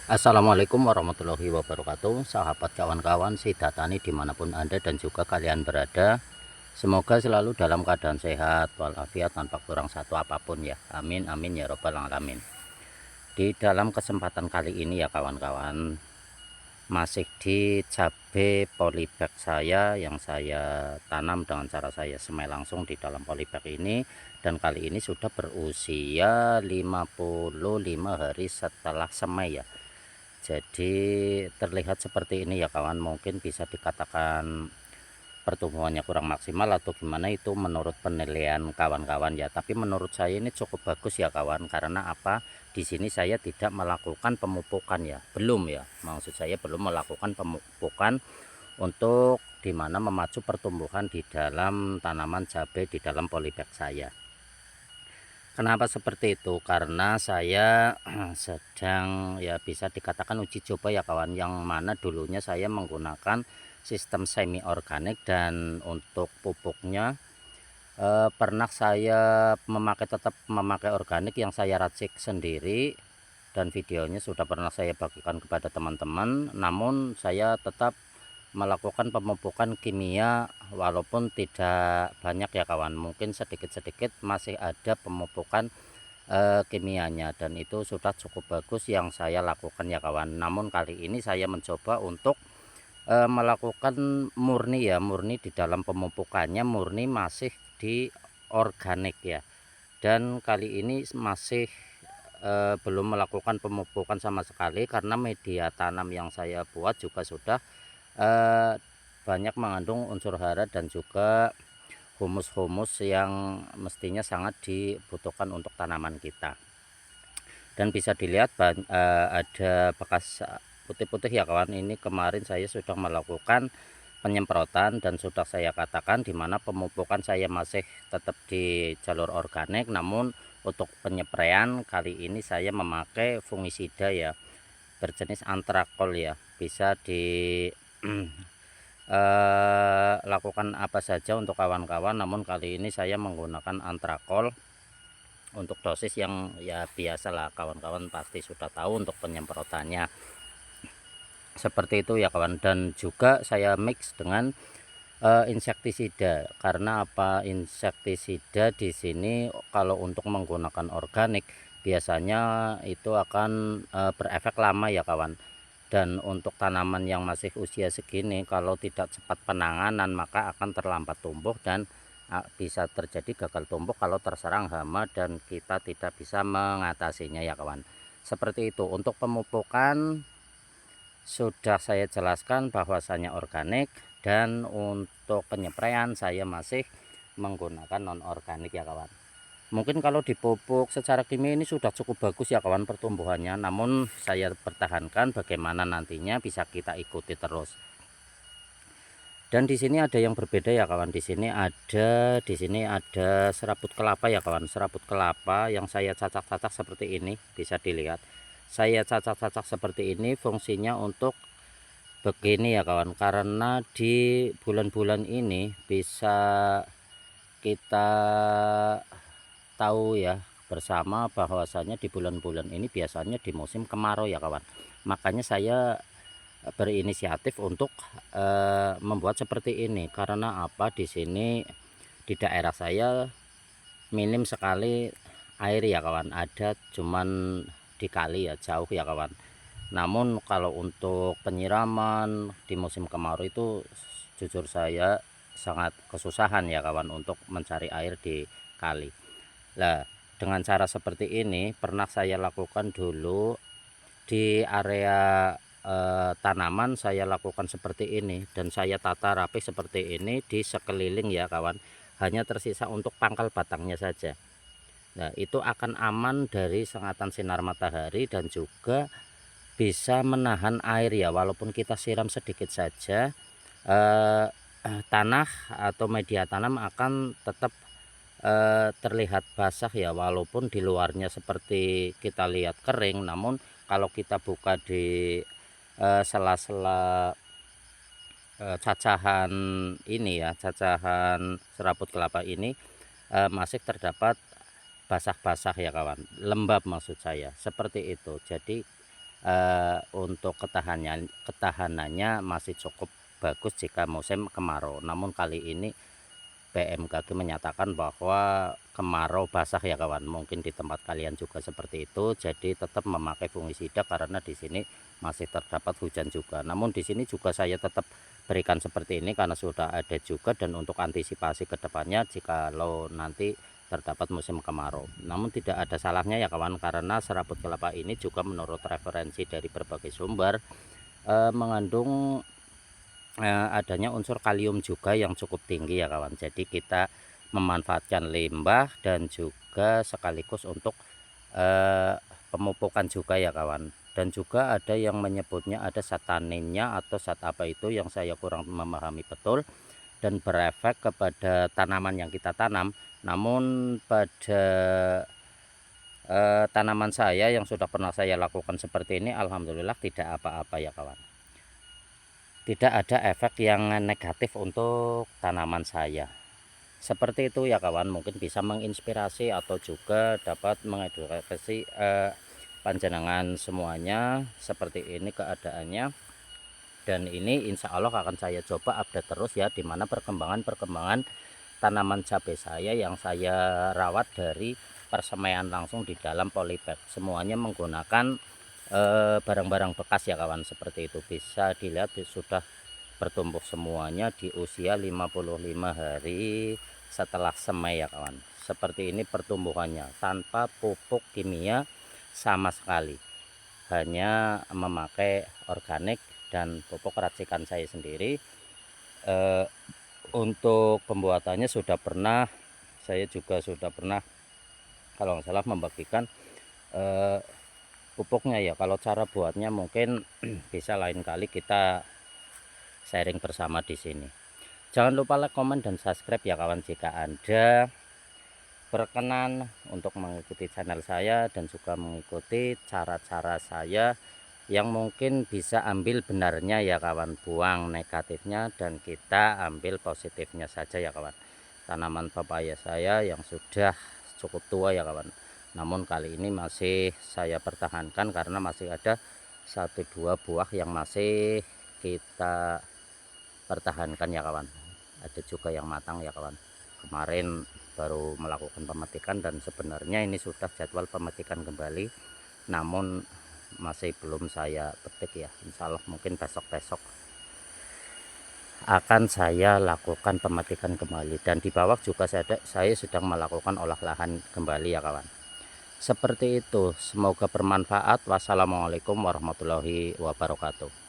Assalamualaikum warahmatullahi wabarakatuh. Sahabat kawan-kawan Sidatani dimanapun Anda dan juga kalian berada, semoga selalu dalam keadaan sehat walafiat tanpa kurang satu apapun ya. Amin amin ya robbal alamin. Di dalam kesempatan kali ini ya kawan-kawan, masih di cabai polybag saya yang saya tanam dengan cara saya semai langsung di dalam polybag ini, dan kali ini sudah berusia 55 hari setelah semai ya. Jadi terlihat seperti ini ya kawan, mungkin bisa dikatakan pertumbuhannya kurang maksimal atau gimana itu menurut penilaian kawan-kawan ya. Tapi menurut saya ini cukup bagus ya kawan, karena apa? Di sini saya tidak melakukan pemupukan ya, belum ya. Maksud saya belum melakukan pemupukan untuk dimana memacu pertumbuhan di dalam tanaman cabai di dalam polybag saya. Kenapa seperti itu? Karena saya sedang ya bisa dikatakan uji coba ya kawan, yang mana dulunya saya menggunakan sistem semi organik, dan untuk pupuknya pernah saya tetap memakai organik yang saya racik sendiri, dan videonya sudah pernah saya bagikan kepada teman-teman. Namun saya tetap melakukan pemupukan kimia walaupun tidak banyak ya kawan, mungkin sedikit-sedikit masih ada pemupukan kimianya, dan itu sudah cukup bagus yang saya lakukan ya kawan. Namun kali ini saya mencoba untuk melakukan murni di dalam pemupukannya murni masih di organik ya, dan kali ini masih belum melakukan pemupukan sama sekali karena media tanam yang saya buat juga sudah banyak mengandung unsur hara dan juga humus-humus yang mestinya sangat dibutuhkan untuk tanaman kita. Dan bisa dilihat ada bekas putih-putih ya kawan, ini kemarin saya sudah melakukan penyemprotan dan sudah saya katakan dimana pemupukan saya masih tetap di jalur organik, namun untuk penyepraian kali ini saya memakai fungisida ya, berjenis antrakol ya. Bisa di lakukan apa saja untuk kawan-kawan, namun kali ini saya menggunakan antrakol untuk dosis yang ya biasalah, kawan-kawan pasti sudah tahu untuk penyemprotannya seperti itu ya kawan. Dan juga saya mix dengan insektisida, karena apa? Insektisida di sini kalau untuk menggunakan organik biasanya itu akan berefek lama ya kawan. Dan untuk tanaman yang masih usia segini, kalau tidak cepat penanganan maka akan terlambat tumbuh dan bisa terjadi gagal tumbuh kalau terserang hama dan kita tidak bisa mengatasinya ya kawan. Seperti itu. Untuk pemupukan sudah saya jelaskan bahwasanya organik, dan untuk penyepraian saya masih menggunakan non organik ya kawan. Mungkin kalau dipupuk secara kimia ini sudah cukup bagus ya kawan pertumbuhannya, namun saya pertahankan bagaimana nantinya bisa kita ikuti terus. Dan di sini ada yang berbeda ya kawan, di sini ada serabut kelapa ya kawan, serabut kelapa yang saya cacak-cacak seperti ini, bisa dilihat. Saya cacak-cacak seperti ini fungsinya untuk begini ya kawan, karena di bulan-bulan ini bisa kita tahu ya bersama bahwasanya di bulan-bulan ini biasanya di musim kemarau ya kawan. Makanya saya berinisiatif untuk membuat seperti ini, karena apa? Di sini di daerah saya minim sekali air ya kawan, ada cuman di kali ya, jauh ya kawan. Namun kalau untuk penyiraman di musim kemarau itu jujur saya sangat kesusahan ya kawan untuk mencari air di kali. Nah, dengan cara seperti ini pernah saya lakukan dulu di area tanaman, saya lakukan seperti ini dan saya tata rapi seperti ini di sekeliling ya kawan. Hanya tersisa untuk pangkal batangnya saja. Nah, itu akan aman dari sengatan sinar matahari dan juga bisa menahan air ya, walaupun kita siram sedikit saja tanah atau media tanam akan tetap terlihat basah ya, walaupun di luarnya seperti kita lihat kering, namun kalau kita buka di sela-sela cacahan ini ya, cacahan serabut kelapa ini masih terdapat basah-basah ya kawan, lembab maksud saya, seperti itu. Jadi untuk ketahanannya masih cukup bagus jika musim kemarau. Namun kali ini BMKG menyatakan bahwa kemarau basah ya kawan. Mungkin di tempat kalian juga seperti itu. Jadi tetap memakai fungisida karena di sini masih terdapat hujan juga. Namun di sini juga saya tetap berikan seperti ini karena sudah ada juga, dan untuk antisipasi ke depannya jikalau nanti terdapat musim kemarau. Namun tidak ada salahnya ya kawan, karena serabut kelapa ini juga menurut referensi dari berbagai sumber mengandung adanya unsur kalium juga yang cukup tinggi ya kawan. Jadi kita memanfaatkan limbah dan juga sekaligus untuk pemupukan juga ya kawan. Dan juga ada yang menyebutnya ada zat taninnya atau zat apa itu yang saya kurang memahami betul, dan berefek kepada tanaman yang kita tanam. Namun pada tanaman saya yang sudah pernah saya lakukan seperti ini, alhamdulillah tidak apa-apa ya kawan. Tidak ada efek yang negatif untuk tanaman saya. Seperti itu ya kawan, mungkin bisa menginspirasi atau juga dapat mengedukasi panjenengan semuanya. Seperti ini keadaannya, dan ini insya Allah akan saya coba update terus ya, dimana perkembangan tanaman cabai saya yang saya rawat dari persemaian langsung di dalam polybag. Semuanya menggunakan barang-barang bekas ya kawan. Seperti itu bisa dilihat sudah bertumbuh semuanya di usia 55 hari setelah semai ya kawan. Seperti ini pertumbuhannya tanpa pupuk kimia sama sekali, hanya memakai organik dan pupuk racikan saya sendiri. Untuk pembuatannya saya juga sudah pernah kalau nggak salah membagikan pupuknya ya. Kalau cara buatnya mungkin bisa lain kali kita sharing bersama di sini. Jangan lupa like, komen, dan subscribe ya kawan jika Anda berkenan untuk mengikuti channel saya dan juga mengikuti cara-cara saya yang mungkin bisa ambil benarnya ya kawan, buang negatifnya dan kita ambil positifnya saja ya kawan. Tanaman papaya saya yang sudah cukup tua ya kawan, namun kali ini masih saya pertahankan karena masih ada 1-2 buah yang masih kita pertahankan ya kawan. Ada juga yang matang ya kawan. Kemarin baru melakukan pemetikan dan sebenarnya ini sudah jadwal pemetikan kembali, namun masih belum saya petik ya. Insya Allah mungkin besok-besok akan saya lakukan pemetikan kembali, dan di bawah juga saya sedang melakukan olah lahan kembali ya kawan. Seperti itu, semoga bermanfaat. Wassalamualaikum warahmatullahi wabarakatuh.